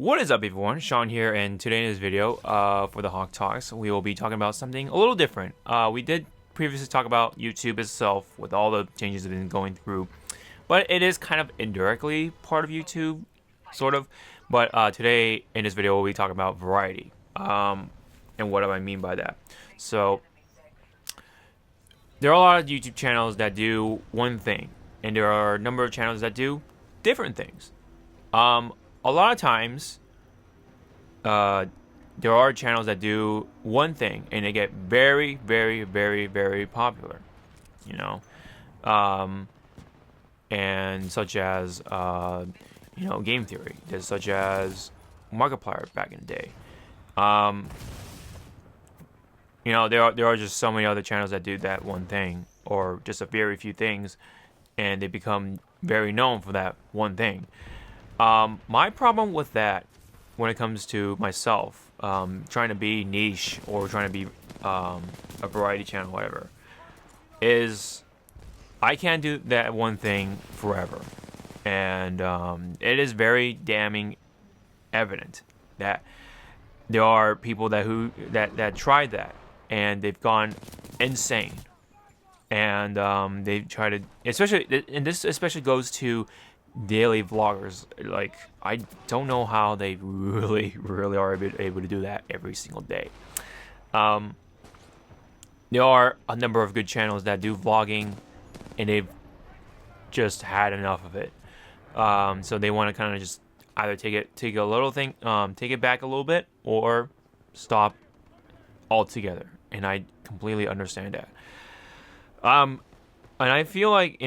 What is up, everyone? Sean here, and today in this video for the Hawke Talks, we will be talking about something a little different. We did previously talk about YouTube itself with all the changes it's been going through, but it is kind of indirectly part of YouTube, sort of. But today in this video, we'll be talking about variety, and what do I mean by that? So, there are a lot of YouTube channels that do one thing, and there are a number of channels that do different things. A lot of times, there are channels that do one thing and they get very, very, very, very popular, you know, and such as, game theory, such as Markiplier back in the day. There are just so many other channels that do that one thing, or just a very few things, and they become very known for that one thing. My problem with that, when it comes to myself, trying to be niche or trying to be a variety channel, whatever, is I can't do that one thing forever, and it is very damning evident that there are people that tried that and they've gone insane, and they try to, and this especially goes to daily vloggers. Like, I don't know how they really are able to do that every single day. There are a number of good channels that do vlogging and they've just had enough of it, so they want to kind of just either take it back a little bit or stop altogether, and I completely understand that. And I feel like,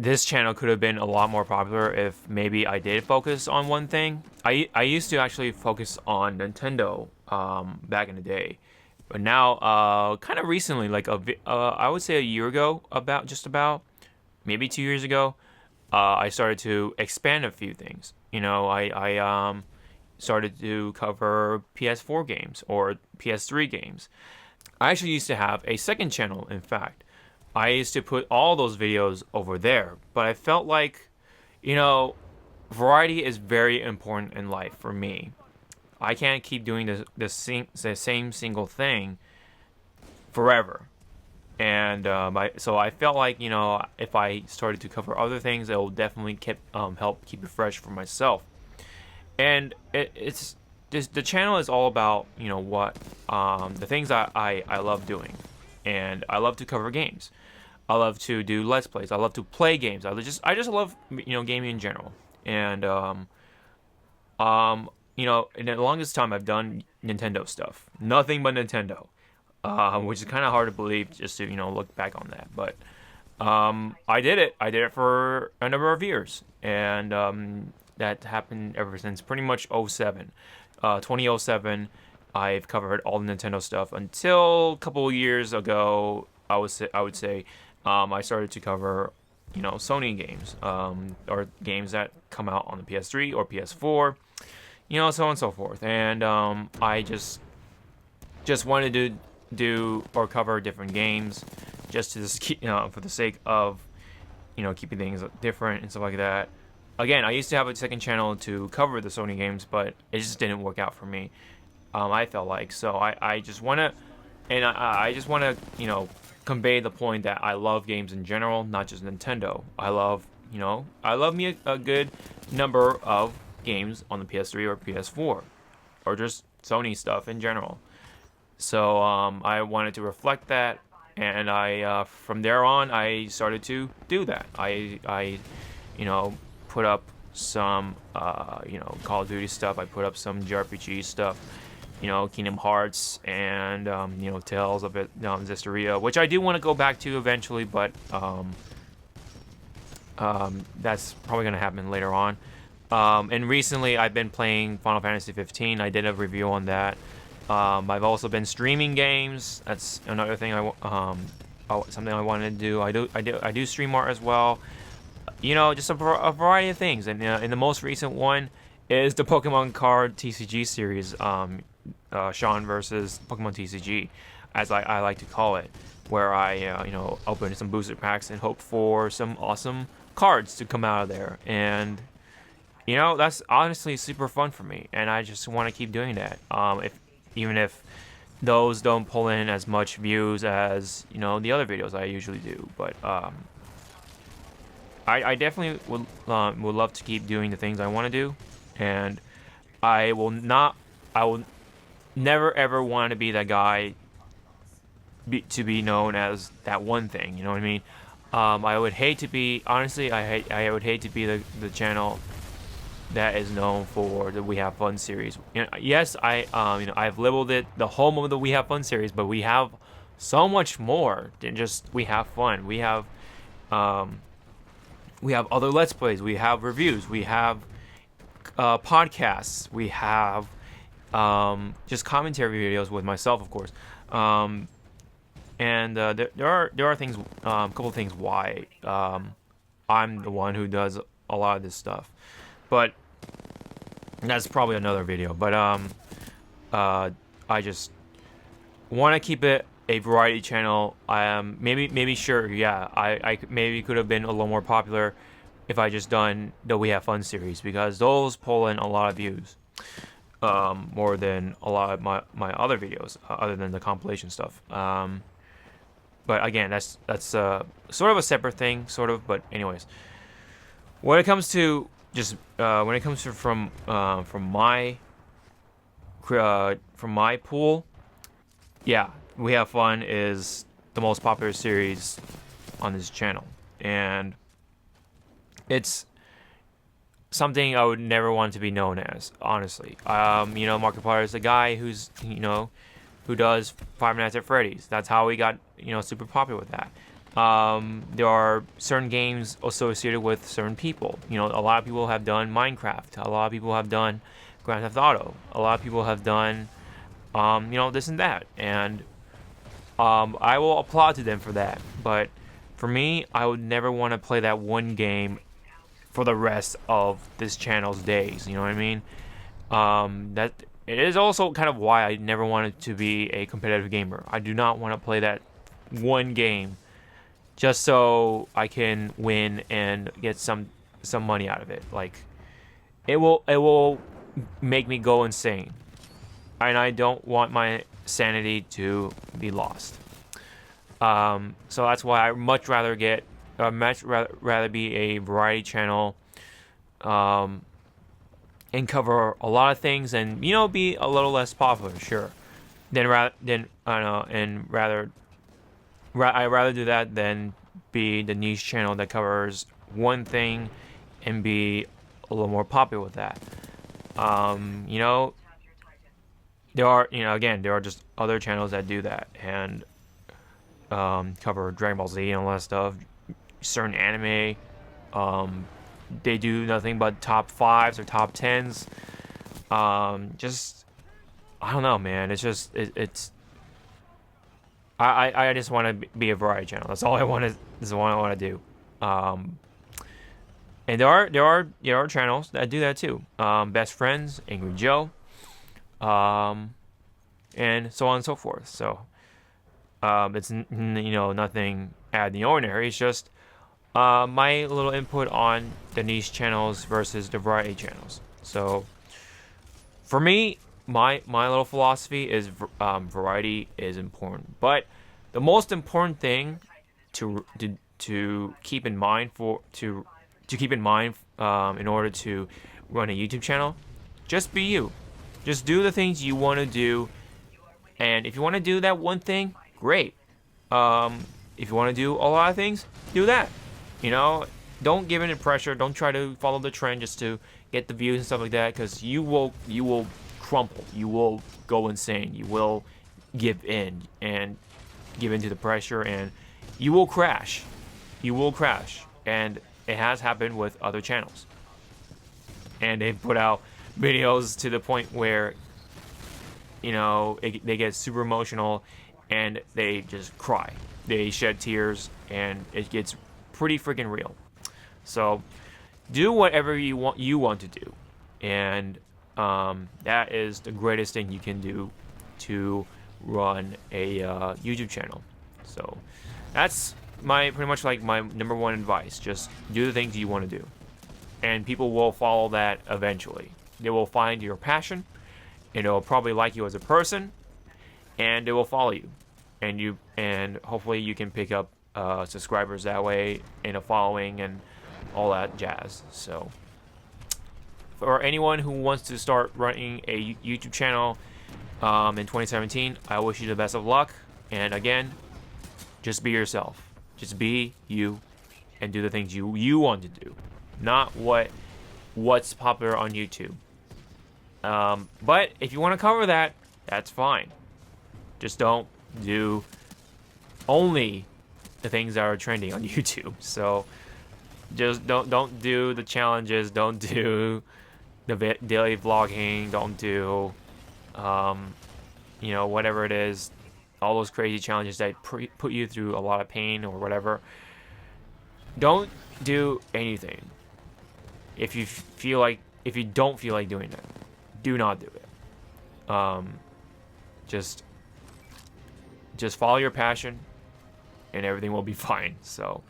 this channel could have been a lot more popular if maybe I did focus on one thing. I used to actually focus on Nintendo back in the day, but now kind of recently, like I would say a year ago, about maybe 2 years ago, I started to expand a few things. I started to cover PS4 games or PS3 games. I actually used to have a second channel, in fact. I used to put all those videos over there, but I felt like, variety is very important in life for me. I can't keep doing the same single thing forever. And so I felt like, if I started to cover other things, it will definitely help keep it fresh for myself. And it's the channel is all about, the things I love doing. And I love to cover games. I love to do Let's Plays. I love to play games. I just love, gaming in general. And in the longest time I've done Nintendo stuff. Nothing but Nintendo. Which is kind of hard to believe, just to, look back on that. But I did it. I did it for a number of years. And that happened ever since pretty much 2007. I've covered all the Nintendo stuff until a couple of years ago. I would say I started to cover, Sony games, or games that come out on the PS3 or PS4, so on and so forth. And I just wanted to do or cover different games, just to for the sake of, keeping things different and stuff like that. Again, I used to have a second channel to cover the Sony games, but it just didn't work out for me. I felt like, so I just want to, and I just want to, convey the point that I love games in general, not just Nintendo. I love me a good number of games on the PS3 or PS4, or just Sony stuff in general. So I wanted to reflect that, and I from there on I started to do that. I put up some Call of Duty stuff. I put up some JRPG stuff. Kingdom Hearts and Tales of Zestiria, which I do want to go back to eventually, but that's probably going to happen later on. And recently I've been playing Final Fantasy 15. I did a review on that. I've also been streaming games. That's another thing something I wanted to do. I do stream art as well. Just a variety of things. And in the most recent one is the Pokemon card TCG series. Sean versus Pokemon TCG, as I like to call it, where I open some booster packs and hope for some awesome cards to come out of there. And you know, that's honestly super fun for me, and I just want to keep doing that. If even if those don't pull in as much views as, you know, the other videos I usually do, but I definitely would love to keep doing the things I want to do, and I will not. I will never ever want to be that guy to be known as that one thing. You know what I mean? I would hate to be, honestly. I would hate to be the channel that is known for the We Have Fun series. You know, yes, you know, I've labeled it the home of the We Have Fun series, but we have so much more than just We Have Fun. We have other Let's Plays. We have reviews. We have podcasts. We have just commentary videos with myself, of course. And there are things, a couple of things why I'm the one who does a lot of this stuff, but that's probably another video. But I just want to keep it a variety channel. Maybe sure, yeah, I maybe could have been a little more popular if I just done the We Have Fun series, because those pull in a lot of views, more than a lot of my other videos, other than the compilation stuff. But again, that's sort of a separate thing, sort of. But anyways, when it comes to just when it comes to from my pool, yeah, We Have Fun is the most popular series on this channel, and it's something I would never want to be known as, honestly. You know, Markiplier is the guy who's, you know, who does Five Nights at Freddy's. That's how he got, you know, super popular with that. There are certain games associated with certain people. You know, a lot of people have done Minecraft. A lot of people have done Grand Theft Auto. A lot of people have done, you know, this and that. And I will applaud to them for that. But for me, I would never want to play that one game for the rest of this channel's days. You know what I mean? That it is also kind of why I never wanted to be a competitive gamer. I do not want to play that one game just so I can win and get some money out of it. Like, it will make me go insane, and I don't want my sanity to be lost. So that's why I much rather be a variety channel, and cover a lot of things, and, you know, be a little less popular, sure. I'd rather do that than be the niche channel that covers one thing and be a little more popular with that. You know, there are just other channels that do that and cover Dragon Ball Z and all that stuff, certain anime. They do nothing but top 5s or top 10s. Just, I don't know, man. It's just it's. I just want to be a variety channel. That's all I want to. This is what I want to do. And there are channels that do that too. Best Friends, Angry Joe, and so on and so forth. So it's, you know, nothing out of the ordinary. It's just my little input on the niche channels versus the variety channels. So for me, my little philosophy is variety is important, but the most important thing to keep in mind in order to run a YouTube channel, just be you. Just do the things you want to do, and if you want to do that one thing, great. If you want to do a lot of things, do that. You know, don't give in to pressure. Don't try to follow the trend just to get the views and stuff like that, because you will crumple. You will go insane. You will give in and give into the pressure, and you will crash. You will crash, and it has happened with other channels. And they've put out videos to the point where, you know, they get super emotional and they just cry. They shed tears, and it gets pretty freaking real. So do whatever you want to do, and that is the greatest thing you can do to run a YouTube channel. So that's pretty much like my number one advice. Just do the things you want to do, and people will follow that eventually. They will find your passion, and they'll probably like you as a person, and they will follow you, and hopefully you can pick up subscribers that way, and a following, and all that jazz. So for anyone who wants to start running a YouTube channel in 2017, I wish you the best of luck. And again, just be yourself. Just be you, and do the things you want to do, not what's popular on YouTube. But if you want to cover that, that's fine. Just don't do only the things that are trending on YouTube. So just don't do the challenges. Don't do the daily vlogging. Don't do whatever it is, all those crazy challenges that put you through a lot of pain or whatever. Don't do anything if you don't feel like doing it. Do not do it. Just follow your passion, and everything will be fine. So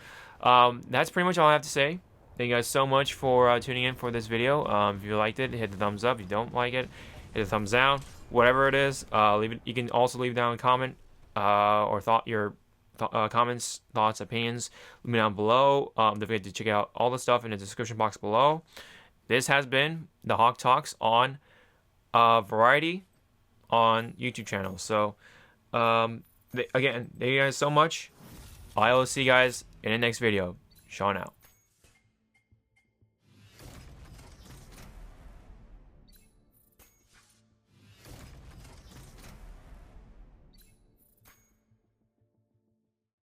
that's pretty much all I have to say. Thank you guys so much for tuning in for this video. If you liked it, hit the thumbs up. If you don't like it, hit the thumbs down. Whatever it is, leave it. You can also leave down a comment or comments, thoughts, opinions. Leave me down below. Don't forget to check out all the stuff in the description box below. This has been the Hawke Talks on Variety on YouTube channel. So again, thank you guys so much. I will see you guys in the next video. Sean out.